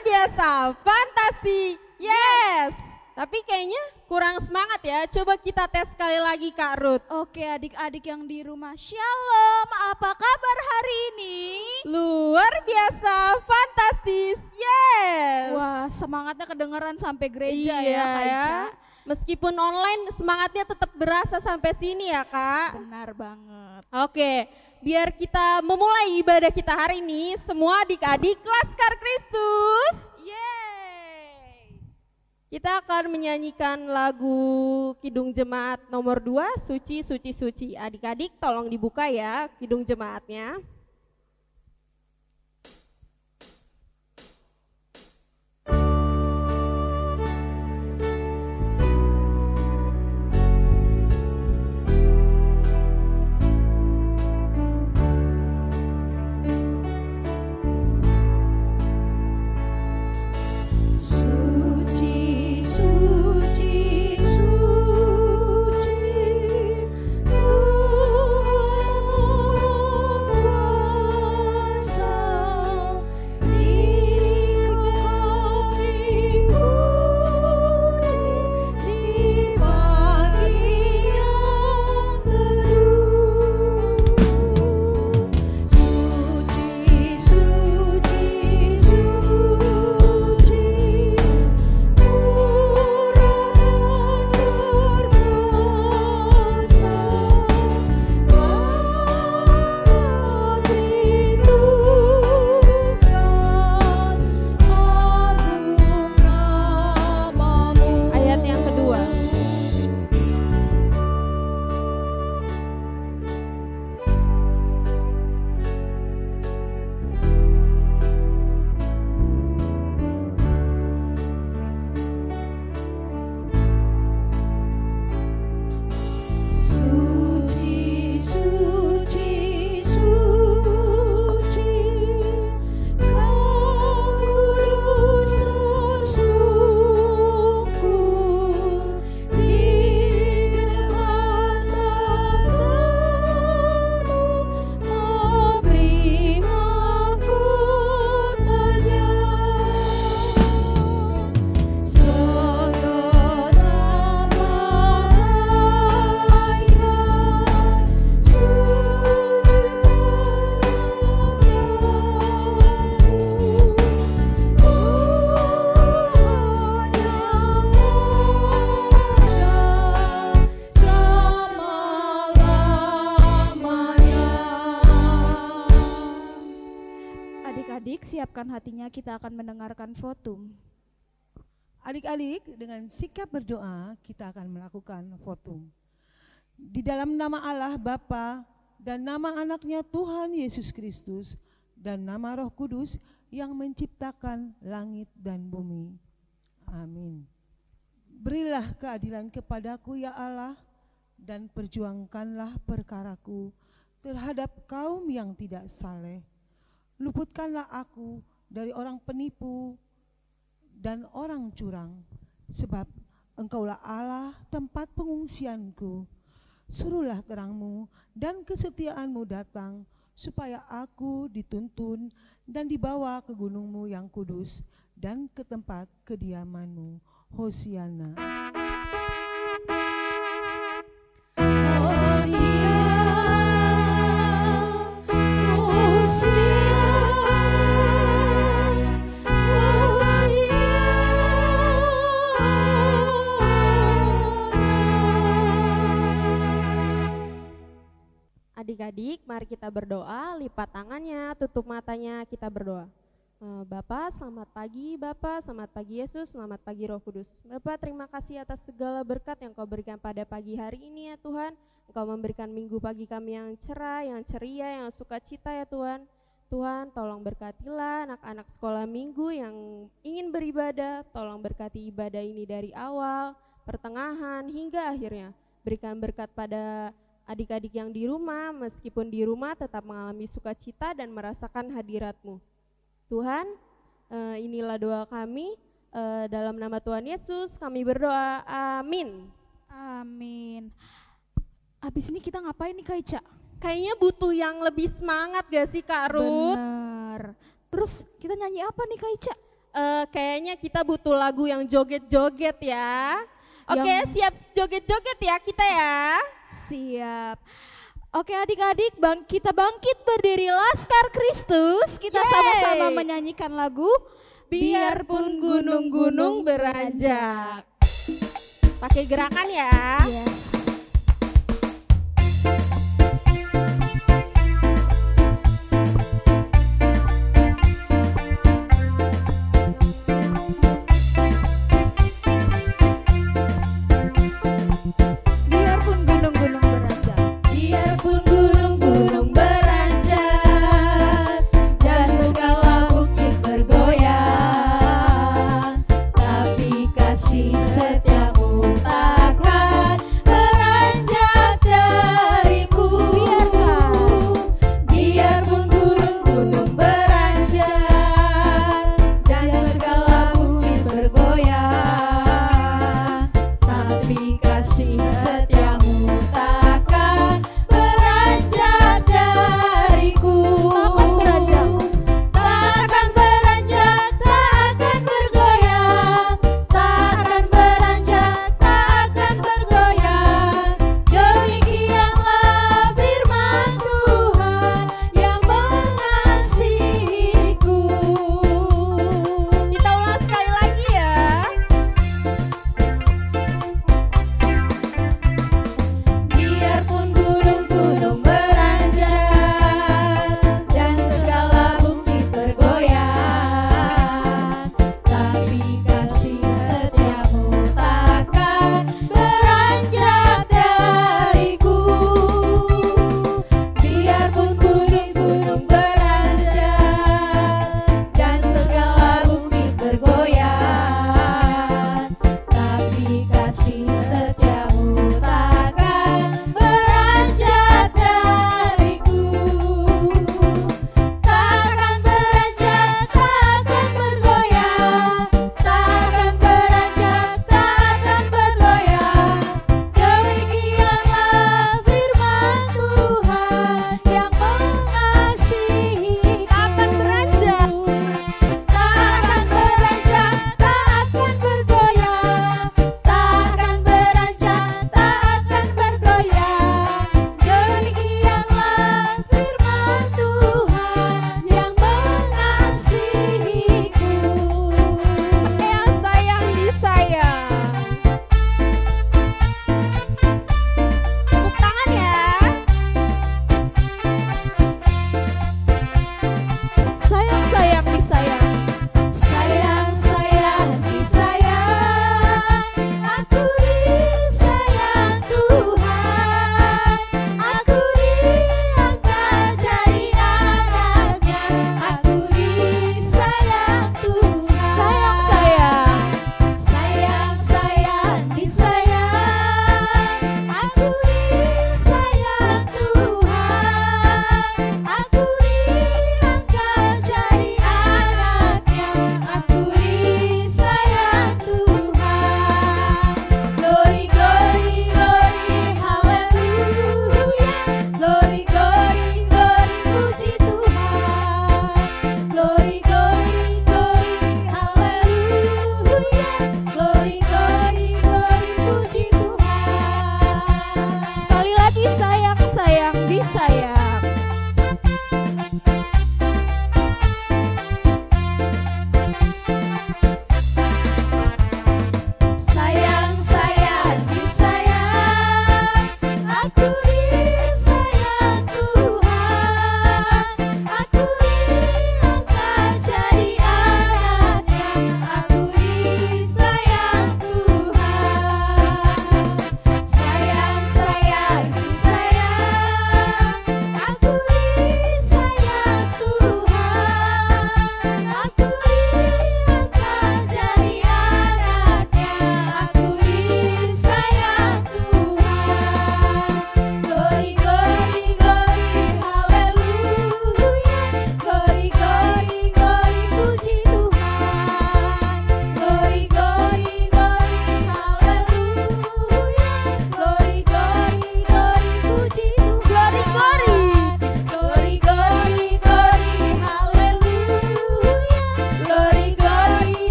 biasa, fantasi, yes. Tapi kayaknya kurang semangat ya, coba kita tes sekali lagi Kak Ruth. Oke adik-adik yang di rumah, shalom, apa kabar hari ini? Luar biasa, fantastis, yes. Wah semangatnya kedengeran sampai gereja ya Iya Kak ya. Ica. Meskipun online semangatnya tetap berasa sampai sini ya Kak. Benar banget. Oke, biar kita memulai ibadah kita hari ini, semua adik-adik Laskar Kristus, Yeay. kita akan menyanyikan lagu Kidung Jemaat nomor 2, Suci, Suci, Suci. Adik-adik tolong dibuka ya Kidung Jemaatnya. Suci, suci, suci, Adik-adik siapkan hatinya, kita akan mendengarkan votum. Adik-adik, dengan sikap berdoa kita akan melakukan votum. Di dalam nama Allah Bapa dan nama anaknya Tuhan Yesus Kristus dan nama Roh Kudus yang menciptakan langit dan bumi. Amin. Berilah keadilan kepadaku ya Allah dan perjuangkanlah perkaraku terhadap kaum yang tidak saleh. Luputkanlah aku dari orang penipu dan orang curang, sebab Engkaulah Allah tempat pengungsianku. Suruhlah terangmu dan kesetiaanmu datang, supaya aku dituntun dan dibawa ke gunungmu yang kudus dan ke tempat kediamanmu. Hosiana. Adik-adik, mari kita berdoa, lipat tangannya, tutup matanya, kita berdoa. Bapak, selamat pagi Bapak, selamat pagi Yesus, selamat pagi Roh Kudus. Bapak, terima kasih atas segala berkat yang Kau berikan pada pagi hari ini ya Tuhan. Engkau memberikan minggu pagi kami yang cerah, yang ceria, yang sukacita ya Tuhan. Tuhan, tolong berkatilah anak-anak sekolah minggu yang ingin beribadah, tolong berkati ibadah ini dari awal, pertengahan, hingga akhirnya. Berikan berkat pada adik-adik yang di rumah, meskipun di rumah tetap mengalami sukacita dan merasakan hadirat-Mu. Tuhan, inilah doa kami, dalam nama Tuhan Yesus kami berdoa, amin. Amin. Abis ini kita ngapain nih Kak Ica? Kayaknya butuh yang lebih semangat gak sih Kak Ruth? Bener. Terus kita nyanyi apa nih Kak Ica? Kayaknya kita butuh lagu yang joget-joget ya. Oke, siap joget-joget ya kita ya. Siap. Oke adik-adik, kita bangkit berdiri Laskar Kristus. Kita sama-sama menyanyikan lagu Biarpun gunung-gunung beranjak. Pakai gerakan ya. Yes. Setiamu takkan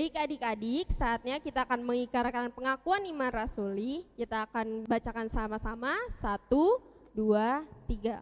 Baik adik-adik, saatnya kita akan mengikrarkan pengakuan iman rasuli. Kita akan bacakan sama-sama. 1, 2, 3.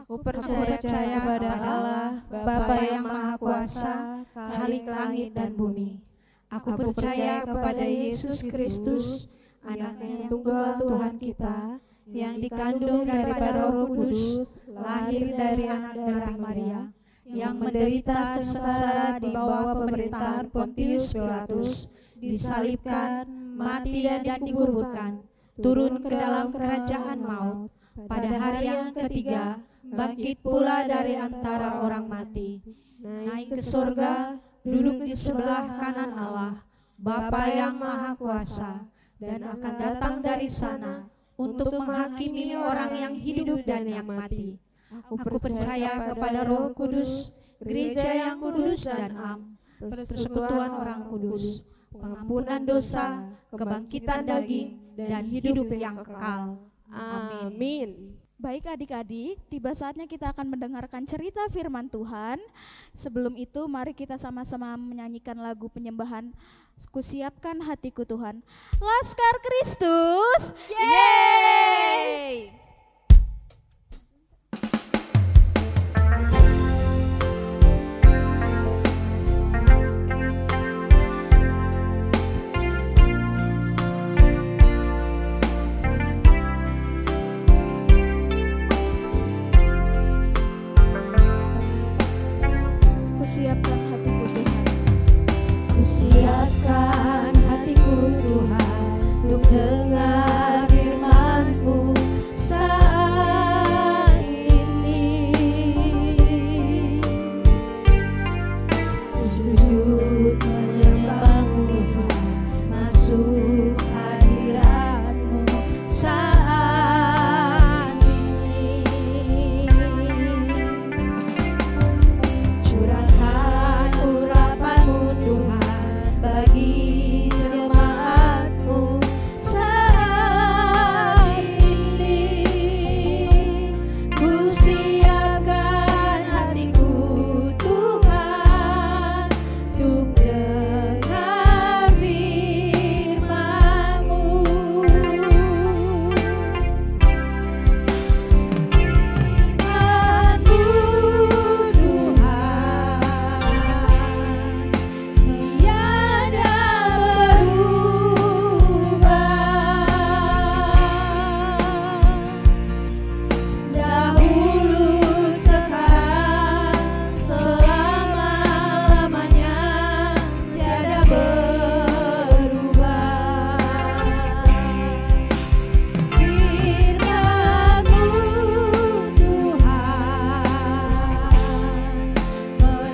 Aku percaya kepada Allah, Bapa yang Maha Kuasa, Khalik langit dan bumi. Aku percaya kepada Yesus Kristus, Anaknya yang tunggal Tuhan kita, yang dikandung daripada Roh Kudus, lahir dari anak darah Maria, yang menderita sengsara di bawah pemerintahan Pontius Pilatus, disalibkan, mati dan dikuburkan, turun ke dalam kerajaan maut, pada hari yang ketiga bangkit pula dari antara orang mati, naik ke surga, duduk di sebelah kanan Allah, Bapa yang Maha Kuasa, dan akan datang dari sana untuk menghakimi orang yang hidup dan yang mati. Aku percaya kepada Roh Kudus, gereja yang kudus dan am, persekutuan orang kudus, pengampunan dosa, kebangkitan daging, dan hidup yang kekal. Amin. Baik adik-adik, tiba saatnya kita akan mendengarkan cerita firman Tuhan. Sebelum itu mari kita sama-sama menyanyikan lagu penyembahan Kusiapkan Hatiku Tuhan. Laskar Kristus, yeay! Kusiapkan hatiku Tuhan. Kusiapkan hatiku Tuhan untuk dengar firman-Mu saat ini. Sujud menyembah-Mu Tuhan, masuk hadirat-Mu saat ini. Curahkan urapan-Mu Tuhan bagi jemaat-Mu saat ini. Kusiapkan hatiku Tuhan untuk dengar firman-Mu. Firman-Mu Tuhan tiada berubah, dahulu sekarang selama-lamanya tiada berubah. Firman-Mu Tuhan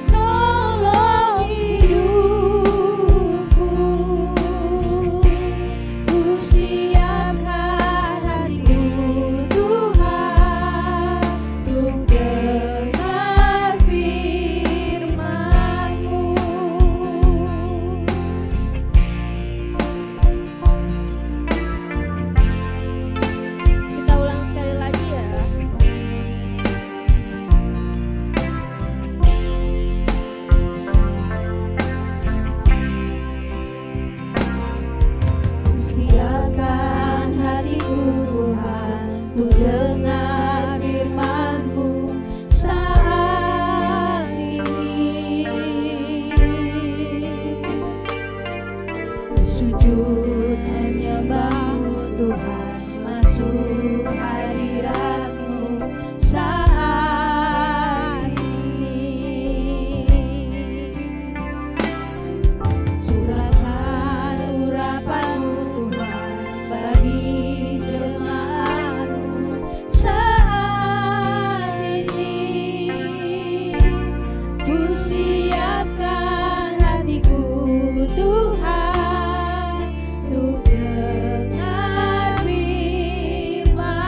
menolong hidupku. Kusiapkan hatiku Tuhan untuk dengar firman-Mu. Kita ulang sekali lagi ya. Kusiapkan hatiku Tuhan untuk dengar firman-Mu saat ini. Sujud menyembah-Mu Tuhan, masuk hadirat-Mu saat ini. Curahkan urapan-Mu Tuhan bagi jemaat-Mu saat ini. Kusiapkan hatiku Tuhan untuk dengar firman-Mu.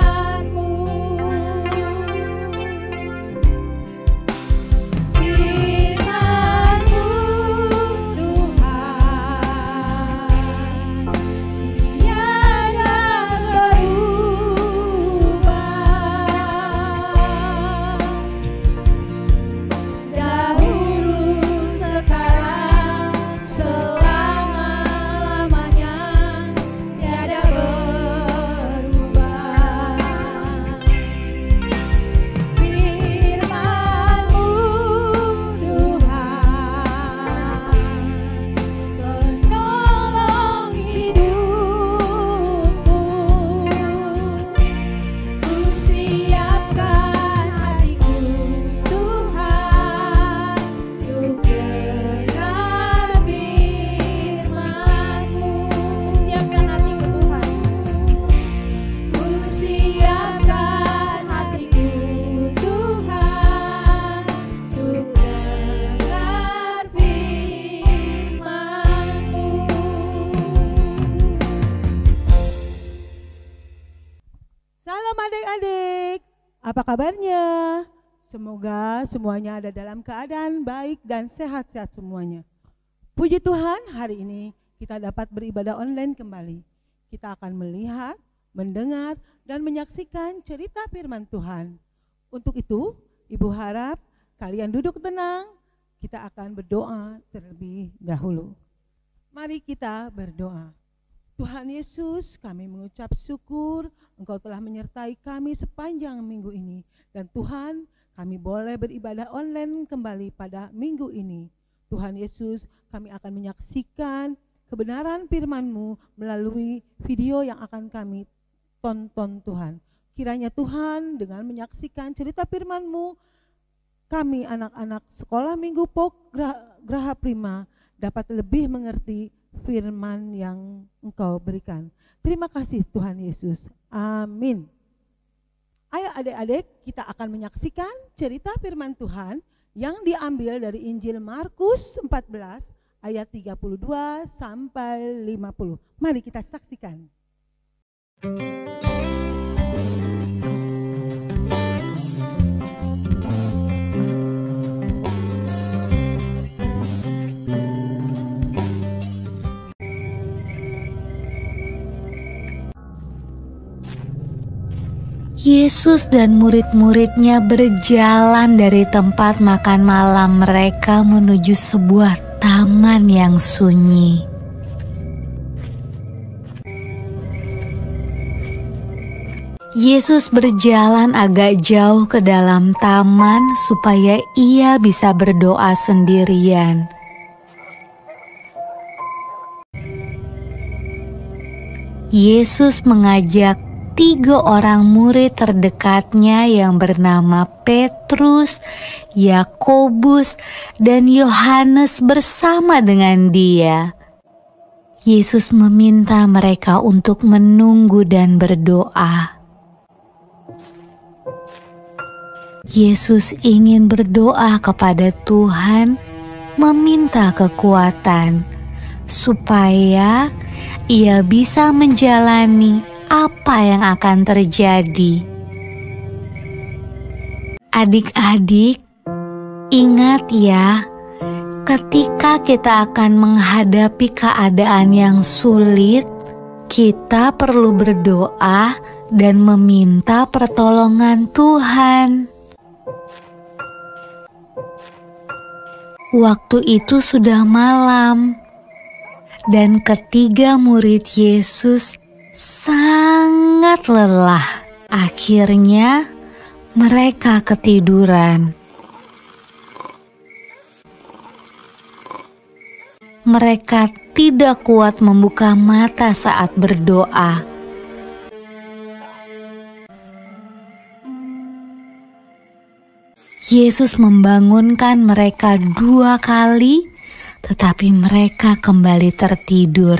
Apa kabarnya? Semoga semuanya ada dalam keadaan baik dan sehat-sehat semuanya. Puji Tuhan, hari ini kita dapat beribadah online kembali. Kita akan melihat, mendengar, dan menyaksikan cerita firman Tuhan. Untuk itu, Ibu harap kalian duduk tenang, kita akan berdoa terlebih dahulu. Mari kita berdoa. Tuhan Yesus, kami mengucap syukur Engkau telah menyertai kami sepanjang minggu ini. Dan Tuhan, kami boleh beribadah online kembali pada minggu ini. Tuhan Yesus, kami akan menyaksikan kebenaran firman-Mu melalui video yang akan kami tonton Tuhan. Kiranya Tuhan dengan menyaksikan cerita firman-Mu, kami anak-anak sekolah Minggu Pok Graha Prima dapat lebih mengerti firman yang Engkau berikan. Terima kasih Tuhan Yesus. Amin. Ayo adik-adik, kita akan menyaksikan cerita firman Tuhan yang diambil dari Injil Markus 14 ayat 32 sampai 50. Mari kita saksikan. Yesus dan murid-muridnya berjalan dari tempat makan malam mereka menuju sebuah taman yang sunyi. Yesus berjalan agak jauh ke dalam taman supaya ia bisa berdoa sendirian. Yesus mengajak 3 orang murid terdekatnya yang bernama Petrus, Yakobus, dan Yohanes bersama dengan dia. Yesus meminta mereka untuk menunggu dan berdoa. Yesus ingin berdoa kepada Tuhan, meminta kekuatan, supaya ia bisa menjalani apa yang akan terjadi. Adik-adik, ingat ya, ketika kita akan menghadapi keadaan yang sulit, kita perlu berdoa dan meminta pertolongan Tuhan. Waktu itu sudah malam, dan ketiga murid Yesus sangat lelah. Akhirnya mereka ketiduran. Mereka tidak kuat membuka mata saat berdoa. Yesus membangunkan mereka 2 kali, tetapi mereka kembali tertidur.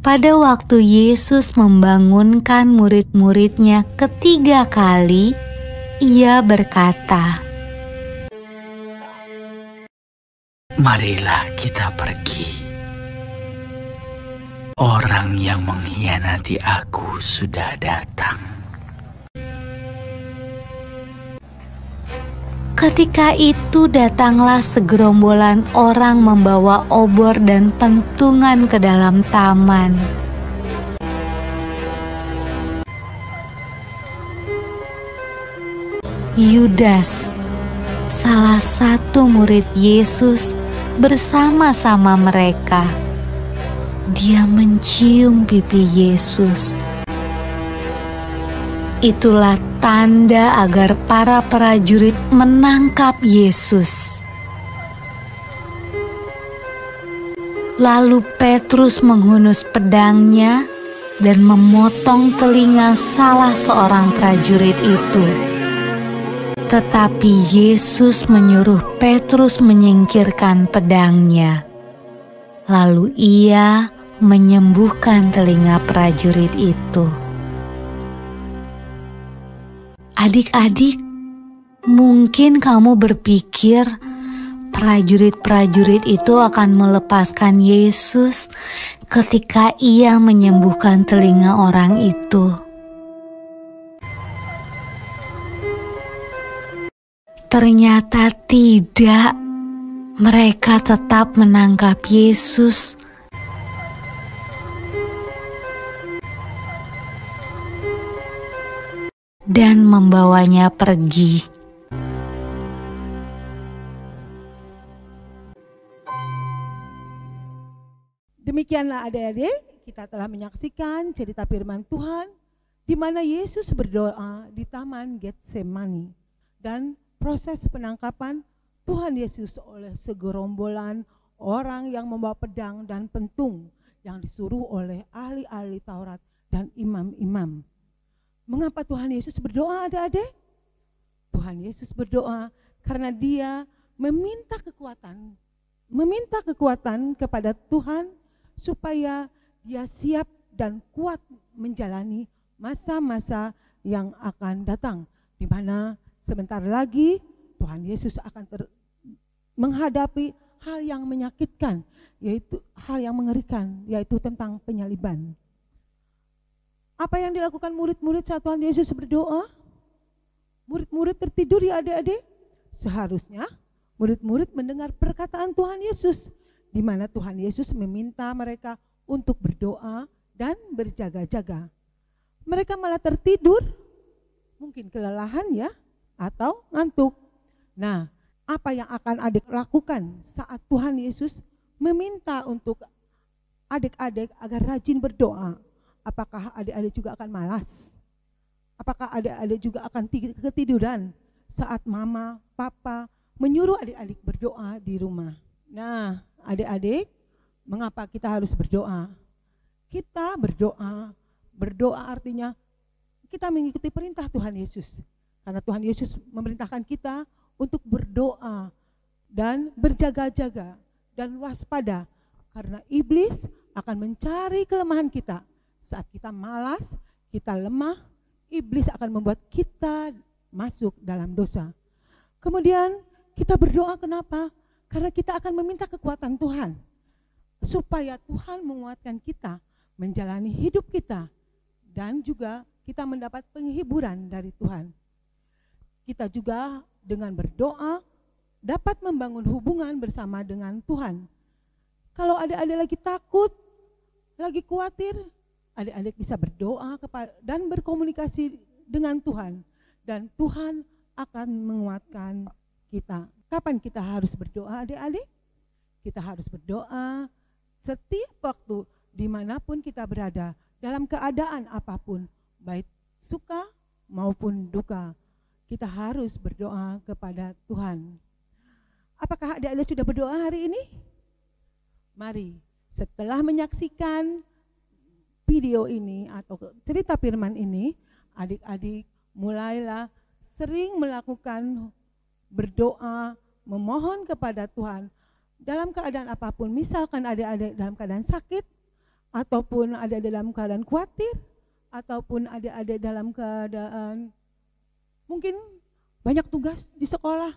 Pada waktu Yesus membangunkan murid-muridnya ketiga kali, ia berkata, "Marilah kita pergi. Orang yang mengkhianati aku sudah datang." Ketika itu datanglah segerombolan orang membawa obor dan pentungan ke dalam taman. Yudas, salah satu murid Yesus, bersama-sama mereka. Dia mencium pipi Yesus. Itulah tanda agar para prajurit menangkap Yesus. Lalu Petrus menghunus pedangnya dan memotong telinga salah seorang prajurit itu. Tetapi Yesus menyuruh Petrus menyingkirkan pedangnya. Lalu ia menyembuhkan telinga prajurit itu. Adik-adik, mungkin kamu berpikir prajurit-prajurit itu akan melepaskan Yesus ketika ia menyembuhkan telinga orang itu. Ternyata tidak, mereka tetap menangkap Yesus dan membawanya pergi. Demikianlah adik-adik, kita telah menyaksikan cerita firman Tuhan di mana Yesus berdoa di Taman Getsemani dan proses penangkapan Tuhan Yesus oleh segerombolan orang yang membawa pedang dan pentung yang disuruh oleh ahli-ahli Taurat dan imam-imam. Mengapa Tuhan Yesus berdoa, adik-adik? Tuhan Yesus berdoa karena dia meminta kekuatan kepada Tuhan supaya dia siap dan kuat menjalani masa-masa yang akan datang, di mana sebentar lagi Tuhan Yesus akan menghadapi hal yang menyakitkan, yaitu hal yang mengerikan, yaitu tentang penyaliban. Apa yang dilakukan murid-murid saat Tuhan Yesus berdoa? Murid-murid tertidur ya adik-adik? Seharusnya murid-murid mendengar perkataan Tuhan Yesus, di mana Tuhan Yesus meminta mereka untuk berdoa dan berjaga-jaga. Mereka malah tertidur, mungkin kelelahan ya, atau ngantuk. Nah, apa yang akan adik lakukan saat Tuhan Yesus meminta untuk adik-adik agar rajin berdoa? Apakah adik-adik juga akan malas? Apakah adik-adik juga akan ketiduran saat mama, papa menyuruh adik-adik berdoa di rumah? Nah, adik-adik, mengapa kita harus berdoa? Kita berdoa artinya kita mengikuti perintah Tuhan Yesus. Karena Tuhan Yesus memerintahkan kita untuk berdoa dan berjaga-jaga dan waspada. Karena iblis akan mencari kelemahan kita. Saat kita malas, kita lemah, iblis akan membuat kita masuk dalam dosa. Kemudian kita berdoa kenapa? Karena kita akan meminta kekuatan Tuhan. Supaya Tuhan menguatkan kita menjalani hidup kita. Dan juga kita mendapat penghiburan dari Tuhan. Kita juga dengan berdoa dapat membangun hubungan bersama dengan Tuhan. Kalau adik-adik lagi takut, lagi khawatir, adik-adik bisa berdoa dan berkomunikasi dengan Tuhan. Dan Tuhan akan menguatkan kita. Kapan kita harus berdoa adik-adik? Kita harus berdoa setiap waktu dimanapun kita berada, dalam keadaan apapun, baik suka maupun duka. Kita harus berdoa kepada Tuhan. Apakah adik-adik sudah berdoa hari ini? Mari, setelah menyaksikan video ini atau cerita firman ini, adik-adik mulailah sering melakukan berdoa, memohon kepada Tuhan dalam keadaan apapun. Misalkan adik-adik dalam keadaan sakit, ataupun adik-adik dalam keadaan khawatir, ataupun adik-adik dalam keadaan mungkin banyak tugas di sekolah.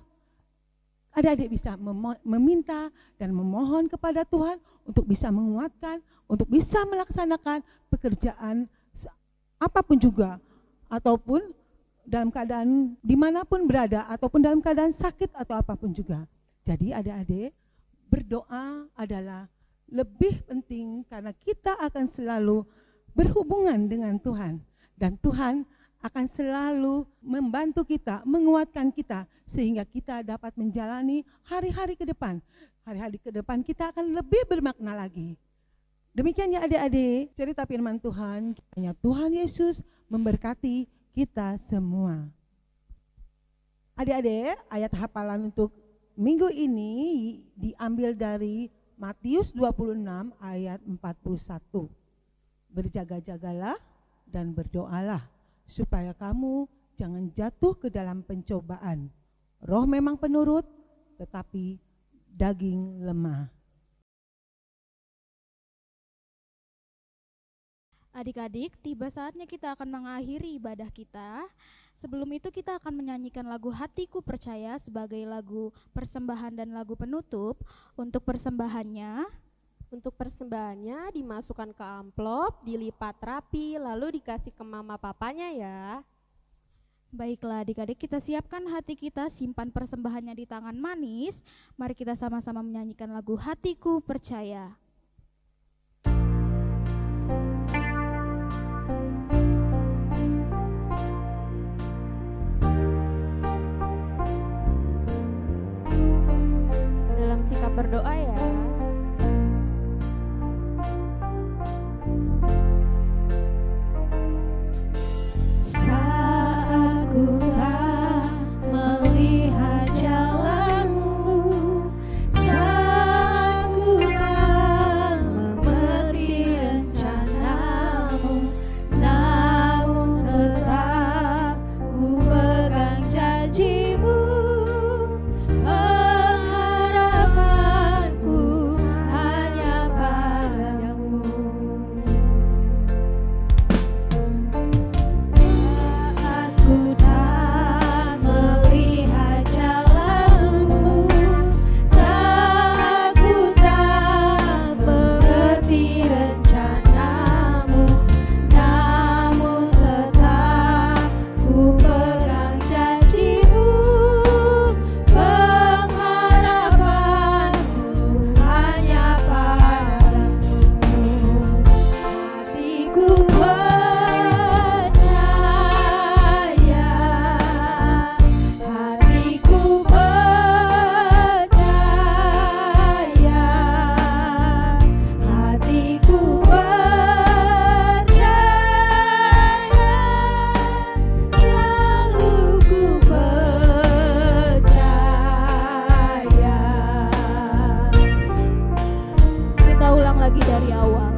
Adik-adik bisa meminta dan memohon kepada Tuhan untuk bisa menguatkan, untuk bisa melaksanakan pekerjaan apapun juga, ataupun dalam keadaan dimanapun berada, ataupun dalam keadaan sakit atau apapun juga. Jadi adik-adik, berdoa adalah lebih penting karena kita akan selalu berhubungan dengan Tuhan. Dan Tuhan akan selalu membantu kita, menguatkan kita, sehingga kita dapat menjalani hari-hari ke depan. Hari-hari ke depan kita akan lebih bermakna lagi. Demikian ya adik-adik, cerita firman Tuhan. Kiranya Tuhan Yesus memberkati kita semua. Adik-adik, ayat hafalan untuk minggu ini diambil dari Matius 26 ayat 41. Berjaga-jagalah dan berdoalah, supaya kamu jangan jatuh ke dalam pencobaan. Roh memang penurut, tetapi daging lemah. Adik-adik, tiba saatnya kita akan mengakhiri ibadah kita. Sebelum itu kita akan menyanyikan lagu Hatiku Percaya sebagai lagu persembahan dan lagu penutup. Untuk persembahannya dimasukkan ke amplop, dilipat rapi, lalu dikasih ke mama papanya ya. Baiklah adik-adik, kita siapkan hati kita, simpan persembahannya di tangan manis. Mari kita sama-sama menyanyikan lagu Hatiku Percaya. Dalam sikap berdoa ya. Ku tak melihat jalanmu, saat ku tak mengerti rencanamu, namun tetap ku pegang janjimu. Pengharapanku hanya padamu. Ku tak melihat jalanmu, saat ku tak mengerti rencanamu, namun tetap ku pegang janjimu. Pengharapanku hanya padamu. Hatiku Kita ulang lagi dari awal.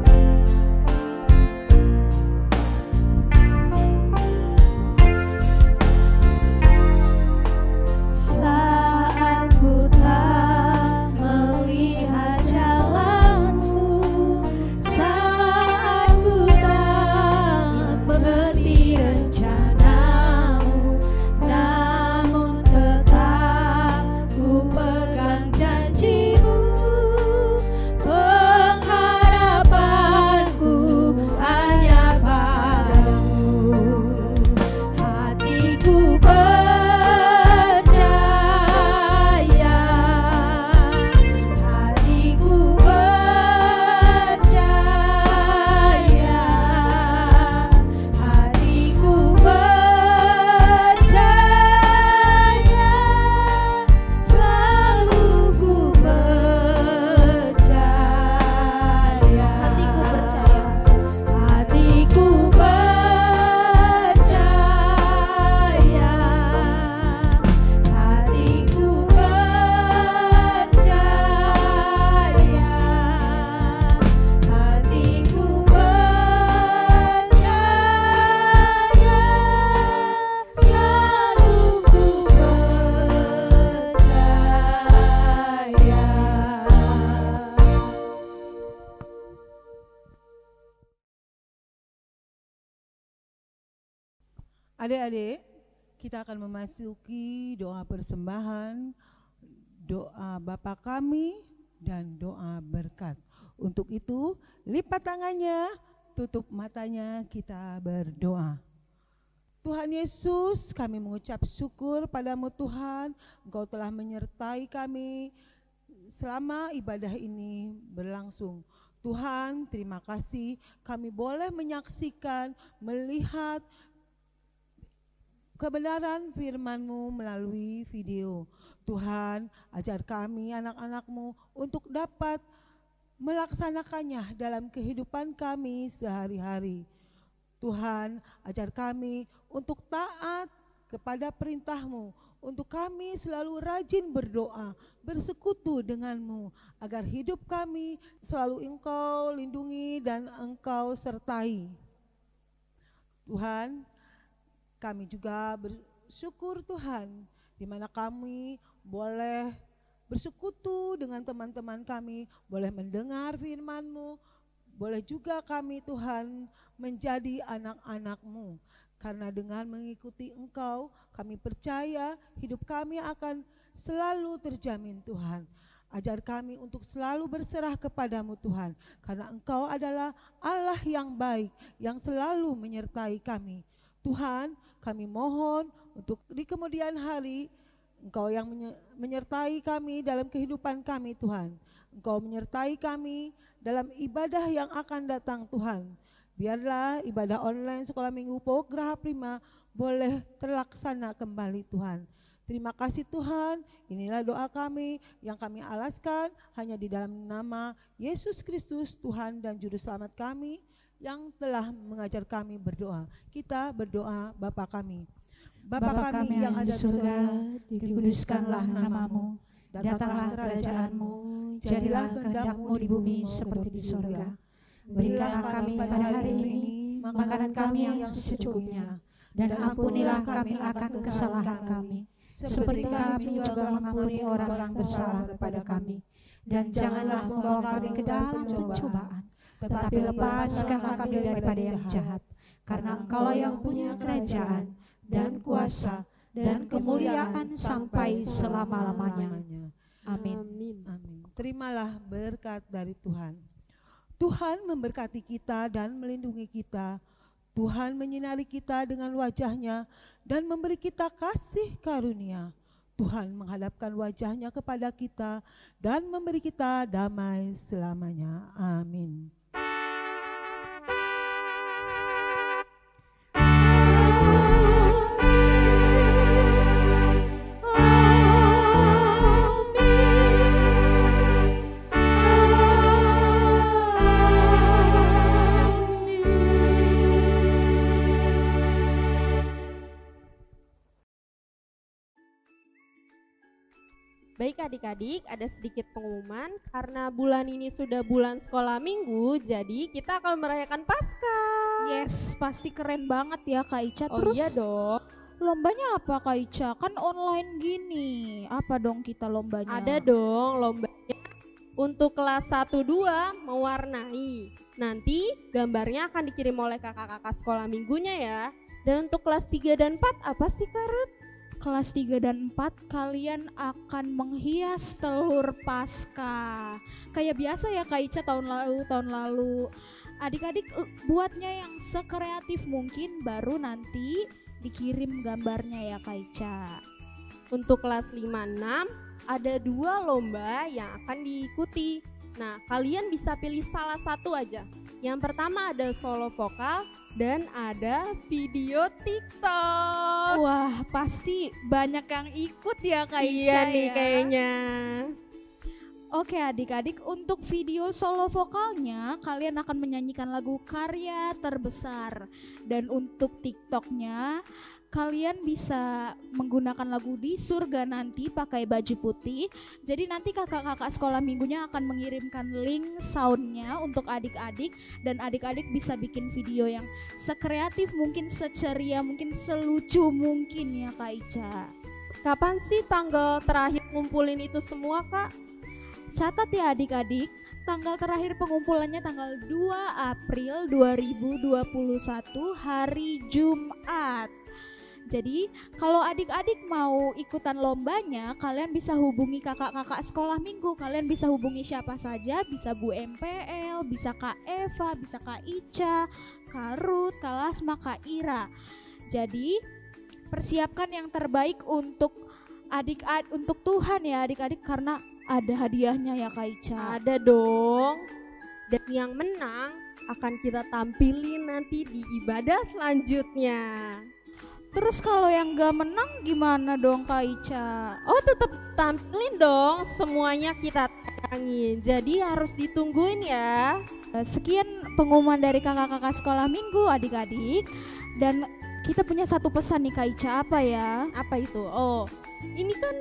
Saat ku tak melihat jalanmu, saat ku tak mengerti rencanamu, namun tetap ku pegang janjimu. Pengharapanku hanya padamu. Hatiku percaya, hatiku percaya, hatiku percaya, selalu ku percaya. Hatiku percaya. Hatiku percaya, hatiku percaya, hatiku percaya, selalu ku percaya. Adik-adik, kita akan memasuki doa persembahan, doa Bapa kami, dan doa berkat. Untuk itu, lipat tangannya, tutup matanya, kita berdoa. Tuhan Yesus, kami mengucap syukur padamu Tuhan, Engkau telah menyertai kami selama ibadah ini berlangsung. Tuhan, terima kasih kami boleh menyaksikan, melihat kebenaran firman-Mu melalui video. Tuhan, ajar kami anak-anak-Mu untuk dapat melaksanakannya dalam kehidupan kami sehari-hari. Tuhan, ajar kami untuk taat kepada perintah-Mu, untuk kami selalu rajin berdoa, bersekutu dengan-Mu, agar hidup kami selalu Engkau lindungi dan Engkau sertai. Tuhan, kami juga bersyukur Tuhan, di mana kami boleh bersekutu dengan teman-teman kami, boleh mendengar firman-Mu, boleh juga kami Tuhan menjadi anak-anak-Mu. Karena dengan mengikuti Engkau, kami percaya hidup kami akan selalu terjamin Tuhan. Ajar kami untuk selalu berserah kepadamu Tuhan, karena Engkau adalah Allah yang baik, yang selalu menyertai kami. Tuhan, kami mohon untuk di kemudian hari, Engkau yang menyertai kami dalam kehidupan kami Tuhan. Engkau menyertai kami dalam ibadah yang akan datang Tuhan. Biarlah ibadah online sekolah minggu Pograha Prima boleh terlaksana kembali Tuhan. Terima kasih Tuhan, inilah doa kami yang kami alaskan hanya di dalam nama Yesus Kristus Tuhan dan Juru Selamat kami yang telah mengajar kami berdoa. Kita berdoa Bapa kami. Bapa kami yang ada di surga, dikuduskanlah namamu, datanglah kerajaanmu, jadilah kehendak-Mu di bumi seperti di surga. Berikanlah kami pada hari ini makanan kami yang secukupnya, dan ampunilah kami akan kesalahan kami, seperti kami juga mengampuni orang yang bersalah kepada kami. Dan janganlah membawa kami ke dalam pencobaan, tetapi lepaskanlah kami daripada yang jahat. Karena Engkaulah yang punya kerajaan, dan kuasa, dan kemuliaan sampai selama-lamanya. Amin. Amin. Terimalah berkat dari Tuhan. Tuhan memberkati kita dan melindungi kita. Tuhan menyinari kita dengan wajah-Nya dan memberi kita kasih karunia. Tuhan menghadapkan wajah-Nya kepada kita dan memberi kita damai selamanya. Amin. Baik adik-adik, ada sedikit pengumuman karena bulan ini sudah bulan sekolah minggu, jadi kita akan merayakan Paskah. Yes, pasti keren banget ya Kak Ica. Oh Terus iya dong. lombanya apa Kak Ica? Kan online gini. Apa dong kita lombanya? Ada dong lombanya untuk kelas 1-2 mewarnai. Nanti gambarnya akan dikirim oleh kakak-kakak sekolah minggunya ya. Dan untuk kelas 3 dan 4 apa sih Kak Ruth? Kelas 3 dan 4 kalian akan menghias telur Paskah. Kayak biasa ya Kak Ica tahun lalu. Adik-adik buatnya yang sekreatif mungkin, baru nanti dikirim gambarnya ya Kak Ica. Untuk kelas 5-6 ada 2 lomba yang akan diikuti. Nah, kalian bisa pilih salah satu aja. Yang pertama ada solo vokal dan ada video TikTok. Wah, pasti banyak yang ikut ya Kak Ica. Iya nih ya. kayaknya. Oke adik-adik, untuk video solo vokalnya kalian akan menyanyikan lagu Karya Terbesar. Dan untuk TikToknya kalian bisa menggunakan lagu Di Surga Nanti pakai baju putih. Jadi nanti kakak-kakak sekolah minggunya akan mengirimkan link soundnya untuk adik-adik. Dan adik-adik bisa bikin video yang sekreatif mungkin, seceria mungkin, selucu mungkin ya Kak Ica. Kapan sih tanggal terakhir ngumpulin itu semua Kak? Catat ya adik-adik, tanggal terakhir pengumpulannya tanggal 2 April 2021 hari Jumat. Jadi kalau adik-adik mau ikutan lombanya, kalian bisa hubungi kakak-kakak sekolah minggu. Kalian bisa hubungi siapa saja, bisa Bu MPL, bisa Kak Eva, bisa Kak Ica, Kak Ruth, Kak Lasma, Kak Ira. Jadi persiapkan yang terbaik untuk adik-adik, untuk Tuhan ya adik-adik, karena ada hadiahnya ya Kak Ica. Ada dong. Dan yang menang akan kita tampilin nanti di ibadah selanjutnya. Terus kalau yang gak menang gimana dong Kak Ica? Oh tetap tampilin dong, semuanya kita tayangin. Jadi harus ditungguin ya. Sekian pengumuman dari kakak-kakak sekolah minggu adik-adik. Dan kita punya satu pesan nih Kak Ica, apa ya? Apa itu? Oh ini kan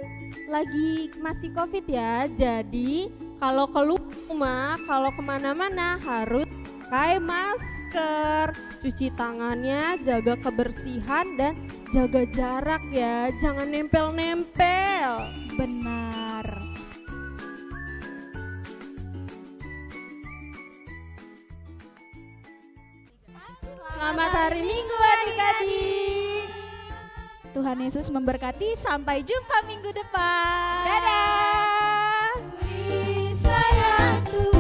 lagi masih COVID ya. Jadi kalau keluar rumah, kalau kemana-mana harus pakai masker, cuci tangannya, jaga kebersihan dan jaga jarak ya, jangan nempel-nempel. Benar. Selamat hari Minggu adik. adik-adik. Tuhan Yesus memberkati, sampai jumpa minggu depan. Dadah. Sayang Tuhan.